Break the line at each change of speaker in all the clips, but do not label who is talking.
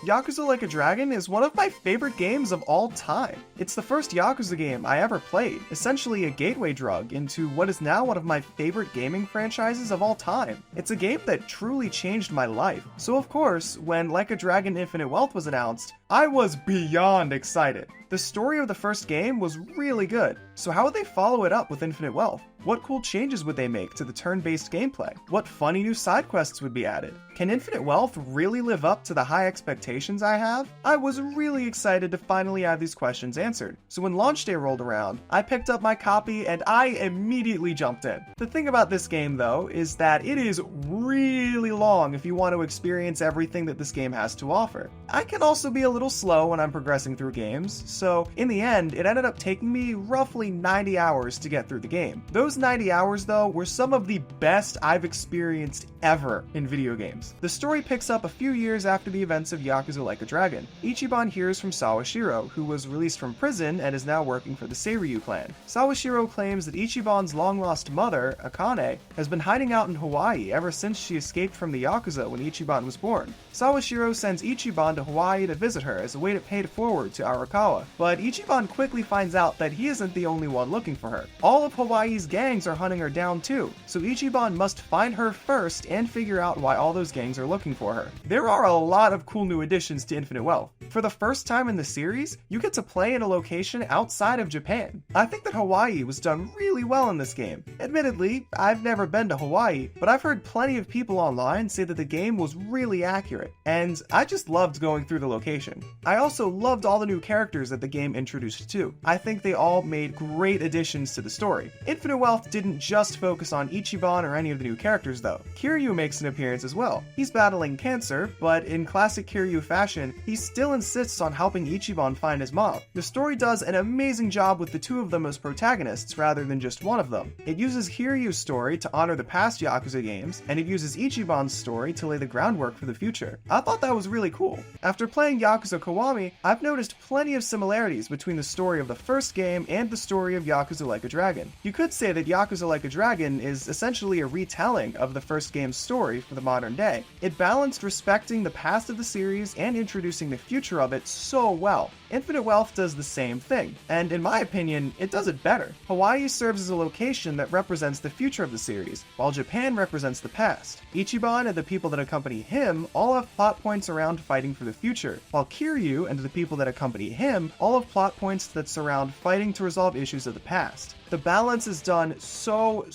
Yakuza Like a Dragon is one of my favorite games of all time. It's the first Yakuza game I ever played, essentially a gateway drug into what is now one of my favorite gaming franchises of all time. It's a game that truly changed my life. So of course, when Like a Dragon Infinite Wealth was announced, I was beyond excited. The story of the first game was really good, so how would they follow it up with Infinite Wealth? What cool changes would they make to the turn-based gameplay? What funny new side quests would be added? Can Infinite Wealth really live up to the high expectations I have? I was really excited to finally have these questions answered, so when launch day rolled around, I picked up my copy and I immediately jumped in. The thing about this game though is that it is really long if you want to experience everything that this game has to offer. I can also be a little slow when I'm progressing through games, so in the end, it ended up taking me roughly 90 hours to get through the game. Those 90 hours though were some of the best I've experienced ever in video games. The story picks up a few years after the events of Yakuza Like a Dragon. Ichiban hears from Sawashiro, who was released from prison and is now working for the Seiryu clan. Sawashiro claims that Ichiban's long-lost mother, Akane, has been hiding out in Hawaii ever since she escaped from the Yakuza when Ichiban was born. Sawashiro sends Ichiban to Hawaii to visit her as a way to pay it forward to Arakawa, but Ichiban quickly finds out that he isn't the only one looking for her. All of Hawaii's gangs are hunting her down too, so Ichiban must find her first and figure out why all those gangs are looking for her. There are a lot of cool new additions to Infinite Wealth. For the first time in the series, you get to play in a location outside of Japan. I think that Hawaii was done really well in this game. Admittedly, I've never been to Hawaii, but I've heard plenty of people online say that the game was really accurate, and I just loved going through the location. I also loved all the new characters that the game introduced too. I think they all made great additions to the story. Infinite Wealth didn't just focus on Ichiban or any of the new characters though. Kiryu makes an appearance as well. He's battling cancer, but in classic Kiryu fashion, he still insists on helping Ichiban find his mom. The story does an amazing job with the two of them as protagonists rather than just one of them. It uses Kiryu's story to honor the past Yakuza games, and it uses Ichiban's story to lay the groundwork for the future. I thought that was really cool. After playing Yakuza Kiwami, I've noticed plenty of similarities between the story of the first game and the story of Yakuza Like a Dragon. You could say that Yakuza Like a Dragon is essentially a retelling of the first game's story for the modern day. It balanced respecting the past of the series and introducing the future of it so well. Infinite Wealth does the same thing, and in my opinion, it does it better. Hawaii serves as a location that represents the future of the series, while Japan represents the past. Ichiban and the people that accompany him all have plot points around fighting for the future, while Kiryu and the people that accompany him all have plot points that surround fighting to resolve issues of the past. The balance is done so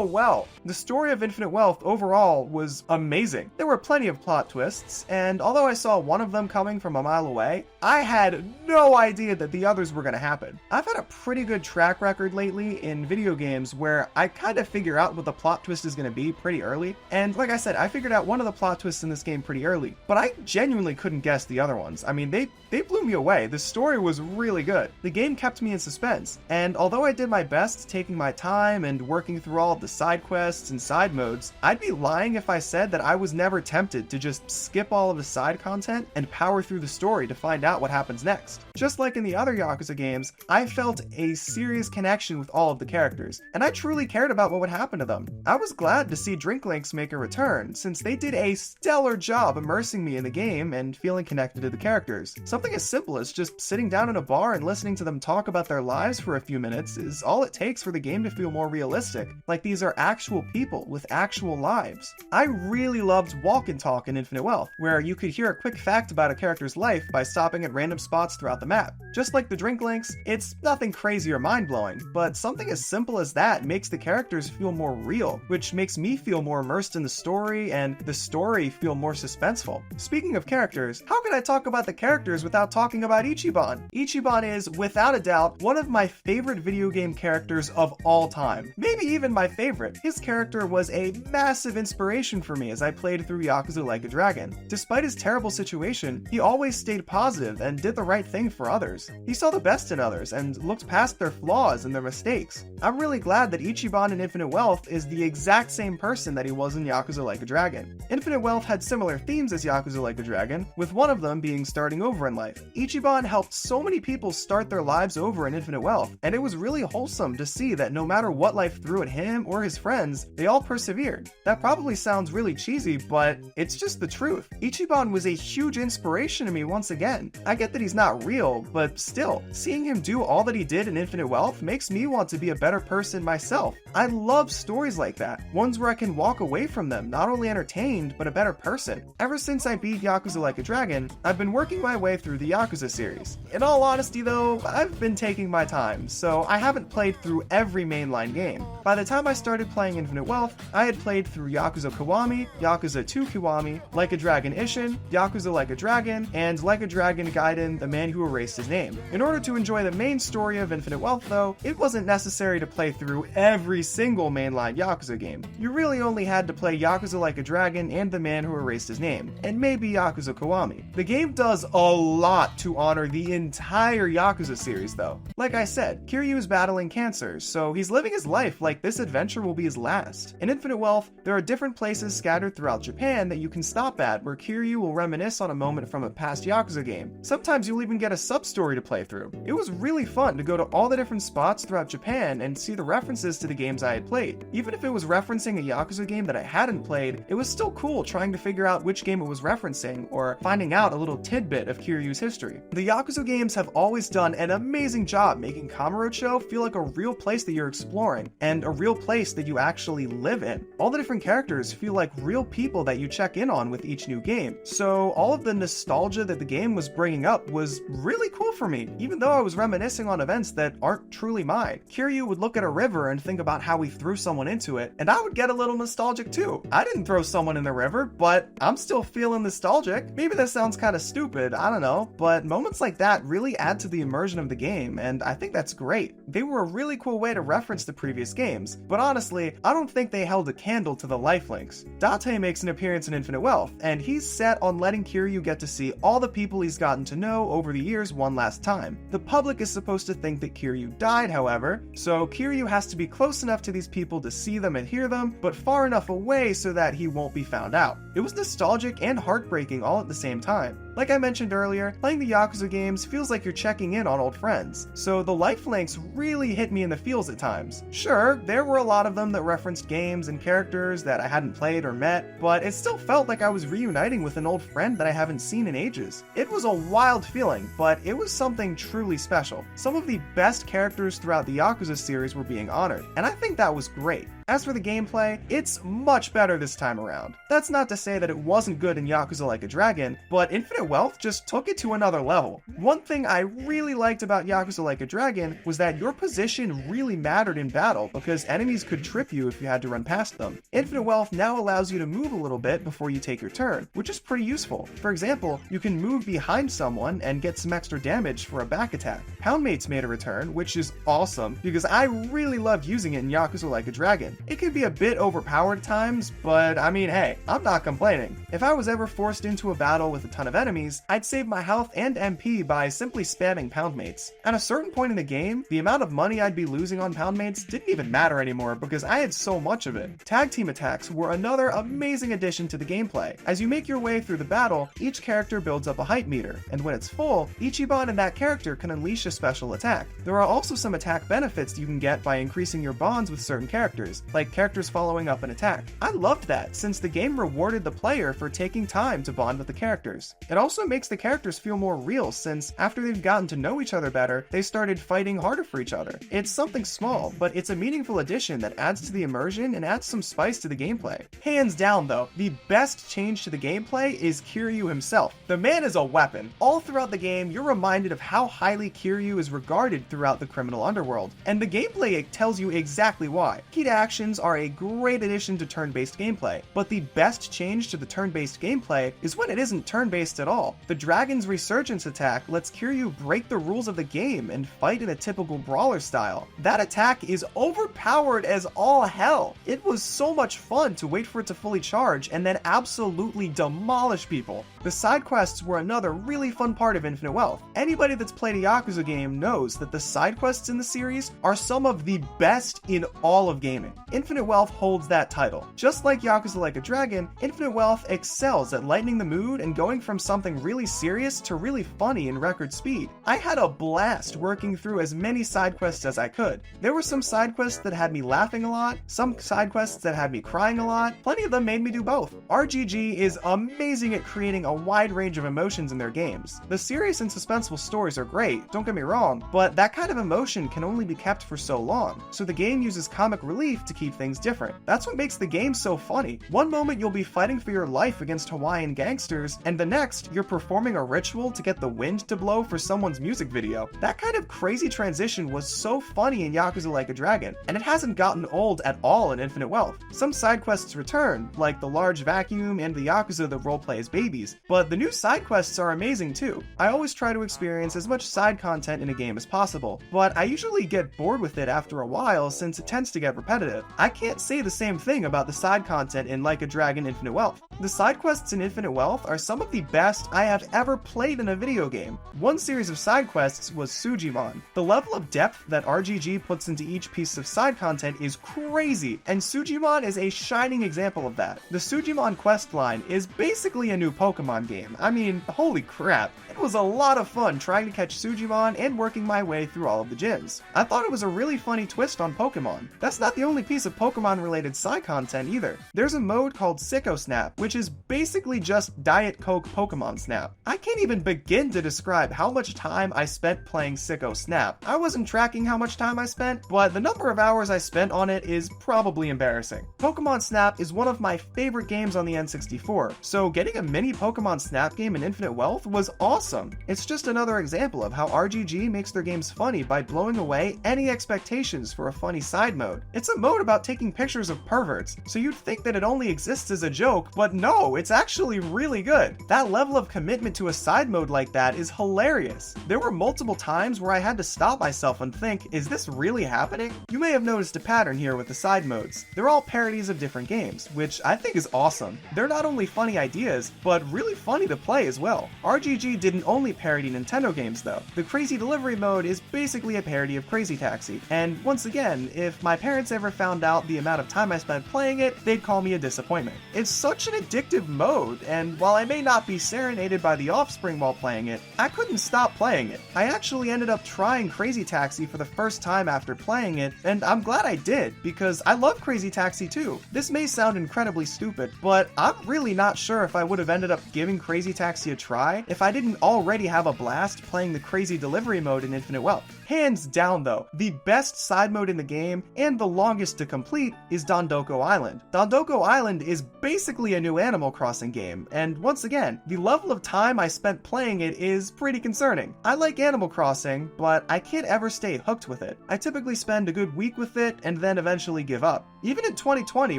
well. The story of Infinite Wealth overall was amazing. There were plenty of plot twists, and although I saw one of them coming from a mile away, I had no idea that the others were going to happen. I've had a pretty good track record lately in video games where I kind of figure out what the plot twist is going to be pretty early, and like I said, I figured out one of the plot twists in this game pretty early, but I genuinely couldn't guess the other ones. I mean, they blew me away. The story was really good. The game kept me in suspense, and although I did my best taking my time and working through all of the side quests and side modes, I'd be lying if I said that I was never tempted to just skip all of the side content and power through the story to find out what happens next. Just like in the other Yakuza games, I felt a serious connection with all of the characters, and I truly cared about what would happen to them. I was glad to see Drinklinks make a return, since they did a stellar job immersing me in the game and feeling connected to the characters. Something as simple as just sitting down in a bar and listening to them talk about their lives for a few minutes is all it takes for the game to feel more realistic, like these are actual people with actual lives. I really loved Walk and Talk in Infinite Wealth, where you could hear a quick fact about a character's life by stopping at random spots throughout the map. Just like the Drinklinks, it's nothing crazy or mind-blowing, but something as simple as that makes the characters feel more real, which makes me feel more immersed in the story and the story feel more suspenseful. Speaking of characters, how could I talk about the characters without talking about Ichiban? Ichiban is, without a doubt, one of my favorite video game characters of all time. Maybe even my favorite. His character was a massive inspiration for me as I played through Yakuza Like a Dragon. Despite his terrible situation, he always stayed positive and did the right thing for others. He saw the best in others and looked past their flaws and their mistakes. I'm really glad that Ichiban in Infinite Wealth is the exact same person that he was in Yakuza Like a Dragon. Infinite Wealth had similar themes as Yakuza Like a Dragon, with one of them being starting over in life. Ichiban helped so many people start their lives over in Infinite Wealth, and it was really wholesome awesome to see that no matter what life threw at him or his friends, they all persevered. That probably sounds really cheesy, but it's just the truth. Ichiban was a huge inspiration to me once again. I get that he's not real, but still, seeing him do all that he did in Infinite Wealth makes me want to be a better person myself. I love stories like that, ones where I can walk away from them not only entertained, but a better person. Ever since I beat Yakuza Like a Dragon, I've been working my way through the Yakuza series. In all honesty though, I've been taking my time, so I haven't played through every mainline game. By the time I started playing Infinite Wealth, I had played through Yakuza Kiwami, Yakuza 2 Kiwami, Like a Dragon Ishin, Yakuza Like a Dragon, and Like a Dragon Gaiden, The Man Who Erased His Name. In order to enjoy the main story of Infinite Wealth though, it wasn't necessary to play through every single mainline Yakuza game. You really only had to play Yakuza Like a Dragon and The Man Who Erased His Name, and maybe Yakuza Kiwami. The game does a lot to honor the entire Yakuza series though. Like I said, Kiryu is battling cancer, so he's living his life like this adventure will be his last. In Infinite Wealth, there are different places scattered throughout Japan that you can stop at where Kiryu will reminisce on a moment from a past Yakuza game. Sometimes you'll even get a sub-story to play through. It was really fun to go to all the different spots throughout Japan and see the references to the games I had played. Even if it was referencing a Yakuza game that I hadn't played, it was still cool trying to figure out which game it was referencing or finding out a little tidbit of Kiryu's history. The Yakuza games have always done an amazing job making Kamurocho feel like a real place that you're exploring, and a real place that you actually live in. All the different characters feel like real people that you check in on with each new game, so all of the nostalgia that the game was bringing up was really cool for me, even though I was reminiscing on events that aren't truly mine. Kiryu would look at a river and think about how he threw someone into it, and I would get a little nostalgic too. I didn't throw someone in the river, but I'm still feeling nostalgic. Maybe that sounds kind of stupid, I don't know, but moments like that really add to the immersion of the game, and I think that's great. They were a really cool way to reference the previous games, but honestly, I don't think they held a candle to the lifelinks. Date makes an appearance in Infinite Wealth, and he's set on letting Kiryu get to see all the people he's gotten to know over the years one last time. The public is supposed to think that Kiryu died, however, so Kiryu has to be close enough to these people to see them and hear them, but far enough away so that he won't be found out. It was nostalgic and heartbreaking all at the same time. Like I mentioned earlier, playing the Yakuza games feels like you're checking in on old friends, so the lifelinks really hit me in the feels at times. Sure, there were a lot of them that referenced games and characters that I hadn't played or met, but it still felt like I was reuniting with an old friend that I haven't seen in ages. It was a wild feeling, but it was something truly special. Some of the best characters throughout the Yakuza series were being honored, and I think that was great. As for the gameplay, it's much better this time around. That's not to say that it wasn't good in Yakuza Like a Dragon, but Infinite Wealth just took it to another level. One thing I really liked about Yakuza Like a Dragon was that your position really mattered in battle because enemies could trip you if you had to run past them. Infinite Wealth now allows you to move a little bit before you take your turn, which is pretty useful. For example, you can move behind someone and get some extra damage for a back attack. Poundmates made a return, which is awesome because I really loved using it in Yakuza Like a Dragon. It can be a bit overpowered at times, but I mean, hey, I'm not complaining. If I was ever forced into a battle with a ton of enemies, I'd save my health and MP by simply spamming Poundmates. At a certain point in the game, the amount of money I'd be losing on Poundmates didn't even matter anymore because I had so much of it. Tag team attacks were another amazing addition to the gameplay. As you make your way through the battle, each character builds up a height meter, and when it's full, Ichiban and that character can unleash a special attack. There are also some attack benefits you can get by increasing your bonds with certain characters, like characters following up an attack. I loved that, since the game rewarded the player for taking time to bond with the characters. It also makes the characters feel more real, since after they've gotten to know each other better, they started fighting harder for each other. It's something small, but it's a meaningful addition that adds to the immersion and adds some spice to the gameplay. Hands down though, the best change to the gameplay is Kiryu himself. The man is a weapon. All throughout the game, you're reminded of how highly Kiryu is regarded throughout the criminal underworld, and the gameplay tells you exactly why. Key to actions are a great addition to turn-based gameplay, but the best change to the turn-based gameplay is when it isn't turn-based at all. The dragon's resurgence attack lets Kiryu break the rules of the game and fight in a typical brawler style. That attack is overpowered as all hell. It was so much fun to wait for it to fully charge and then absolutely demolish people. The side quests were another really fun part of Infinite Wealth. Anybody that's played a Yakuza game knows that the side quests in the series are some of the best in all of gaming. Infinite Wealth holds that title. Just like Yakuza Like a Dragon, Infinite Wealth excels at lightening the mood and going from something really serious to really funny in record speed. I had a blast working through as many side quests as I could. There were some side quests that had me laughing a lot, some side quests that had me crying a lot, plenty of them made me do both. RGG is amazing at creating a wide range of emotions in their games. The serious and suspenseful stories are great, don't get me wrong, but that kind of emotion can only be kept for so long, so the game uses comic relief to keep things different. That's what makes the game so funny. One moment you'll be fighting for your life against Hawaiian gangsters, and the next you're performing a ritual to get the wind to blow for someone's music video. That kind of crazy transition was so funny in Yakuza Like a Dragon, and it hasn't gotten old at all in Infinite Wealth. Some side quests return, like the large vacuum and the Yakuza that roleplay as babies, but the new side quests are amazing too. I always try to experience as much side content in a game as possible, but I usually get bored with it after a while since it tends to get repetitive. I can't say the same thing about the side content in Like a Dragon Infinite Wealth. The side quests in Infinite Wealth are some of the best I have ever played in a video game. One series of side quests was Sujimon. The level of depth that RGG puts into each piece of side content is crazy, and Sujimon is a shining example of that. The Sujimon questline is basically a new Pokemon game. I mean, holy crap. It was a lot of fun trying to catch Sujimon and working my way through all of the gyms. I thought it was a really funny twist on Pokemon. That's not the only piece of Pokemon-related side content either. There's a mode called Sicko Snap, which is basically just Diet Coke Pokemon Snap. I can't even begin to describe how much time I spent playing Sicko Snap. I wasn't tracking how much time I spent, but the number of hours I spent on it is probably embarrassing. Pokemon Snap is one of my favorite games on the N64, so getting a mini Pokemon Snap game in Infinite Wealth was awesome. It's just another example of how RGG makes their games funny by blowing away any expectations for a funny side mode. It's a mode about taking pictures of perverts, so you'd think that it only exists as a joke, but no, it's actually really good. That level of commitment to a side mode like that is hilarious. There were multiple times where I had to stop myself and think, is this really happening? You may have noticed a pattern here with the side modes. They're all parodies of different games, which I think is awesome. They're not only funny ideas, but really funny to play as well. RGG didn't only parody Nintendo games though. The Crazy Delivery mode is basically a parody of Crazy Taxi, and once again, if my parents ever found out the amount of time I spent playing it, they'd call me a disappointment. It's such an addictive mode, and while I may not be serenaded by the offspring while playing it, I couldn't stop playing it. I actually ended up trying Crazy Taxi for the first time after playing it, and I'm glad I did, because I love Crazy Taxi too. This may sound incredibly stupid, but I'm really not sure if I would have ended up giving Crazy Taxi a try if I didn't already have a blast playing the Crazy Delivery mode in Infinite Wealth. Hands down though, the best side mode in the game, and the longest to complete, is Dondoko Island. Dondoko Island is basically a new Animal Crossing game, and once again, the level of time I spent playing it is pretty concerning. I like Animal Crossing, but I can't ever stay hooked with it. I typically spend a good week with it, and then eventually give up. Even in 2020,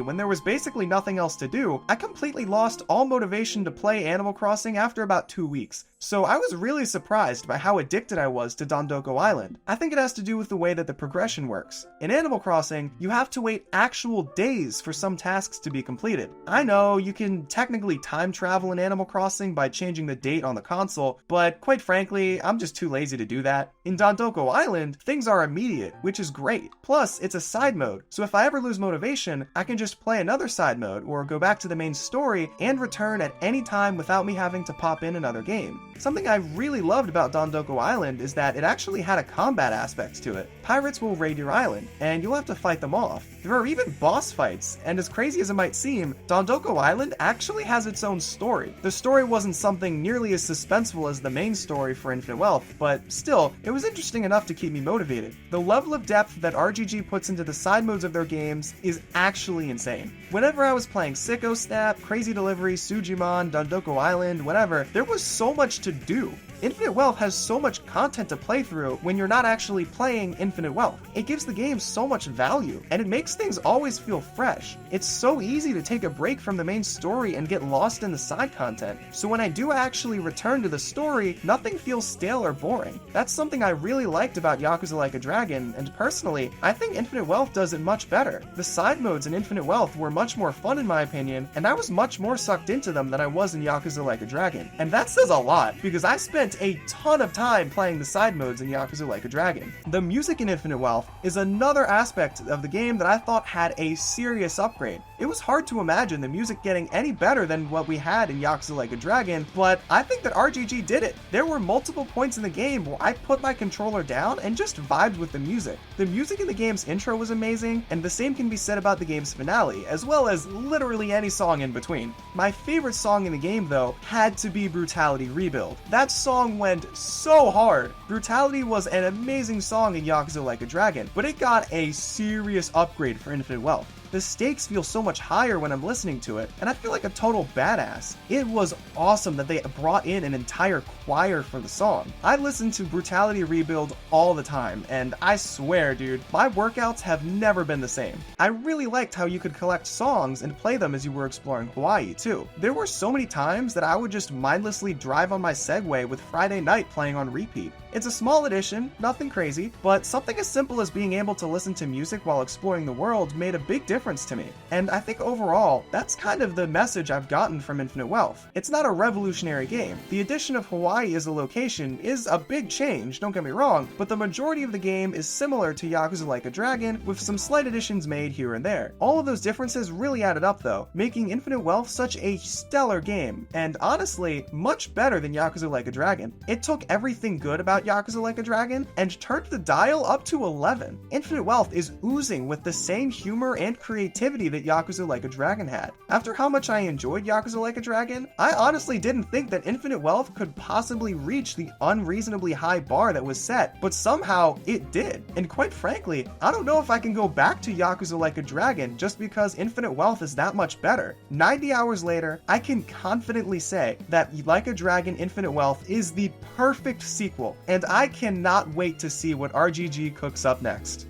when there was basically nothing else to do, I completely lost all motivation to play Animal Crossing after about 2 weeks. So I was really surprised by how addicted I was to Dondoko Island. I think it has to do with the way that the progression works. In Animal Crossing, you have to wait actual days for some tasks to be completed. I know you can technically time travel in Animal Crossing by changing the date on the console, but quite frankly, I'm just too lazy to do that. In Dondoko Island, things are immediate, which is great. Plus, it's a side mode, so if I ever lose motivation, I can just play another side mode or go back to the main story and return at any time without me having to pop in another game. Something I really loved about Dondoko Island is that it actually had a combat aspect to it. Pirates will raid your island, and you'll have to fight them off. There are even boss fights, and as crazy as it might seem, Dondoko Island actually has its own story. The story wasn't something nearly as suspenseful as the main story for Infinite Wealth, but still, it was interesting enough to keep me motivated. The level of depth that RGG puts into the side modes of their games is actually insane. Whenever I was playing Sicko Snap, Crazy Delivery, Sujimon, Dondoko Island, whatever, there was so much to do. Infinite Wealth has so much content to play through when you're not actually playing Infinite Wealth. It gives the game so much value, and it makes things always feel fresh. It's so easy to take a break from the main story and get lost in the side content, so when I do actually return to the story, nothing feels stale or boring. That's something I really liked about Yakuza Like a Dragon, and personally, I think Infinite Wealth does it much better. The side modes in Infinite Wealth were much more fun in my opinion, and I was much more sucked into them than I was in Yakuza Like a Dragon. And that says a lot, because I spent a ton of time playing the side modes in Yakuza Like a Dragon. The music in Infinite Wealth is another aspect of the game that I thought had a serious upgrade. It was hard to imagine the music getting any better than what we had in Yakuza Like a Dragon, but I think that RGG did it. There were multiple points in the game where I put my controller down and just vibed with the music. The music in the game's intro was amazing, and the same can be said about the game's finale, as well as literally any song in between. My favorite song in the game, though, had to be Brutality Rebuild. That song went so hard. Brutality was an amazing song in Yakuza Like a Dragon, but it got a serious upgrade for Infinite Wealth. The stakes feel so much higher when I'm listening to it, and I feel like a total badass. It was awesome that they brought in an entire choir for the song. I listen to Brutality Rebuild all the time, and I swear, dude, my workouts have never been the same. I really liked how you could collect songs and play them as you were exploring Hawaii, too. There were so many times that I would just mindlessly drive on my Segway with Friday Night playing on repeat. It's a small addition, nothing crazy, but something as simple as being able to listen to music while exploring the world made a big difference to me. And I think overall, that's kind of the message I've gotten from Infinite Wealth. It's not a revolutionary game. The addition of Hawaii as a location is a big change, don't get me wrong, but the majority of the game is similar to Yakuza Like a Dragon, with some slight additions made here and there. All of those differences really added up though, making Infinite Wealth such a stellar game, and honestly, much better than Yakuza Like a Dragon. It took everything good about Yakuza Like a Dragon and turned the dial up to 11. Infinite Wealth is oozing with the same humor and creativity that Yakuza Like a Dragon had. After how much I enjoyed Yakuza Like a Dragon, I honestly didn't think that Infinite Wealth could possibly reach the unreasonably high bar that was set, but somehow it did. And quite frankly, I don't know if I can go back to Yakuza Like a Dragon just because Infinite Wealth is that much better. 90 hours later, I can confidently say that Like a Dragon Infinite Wealth is the perfect sequel, and I cannot wait to see what RGG cooks up next.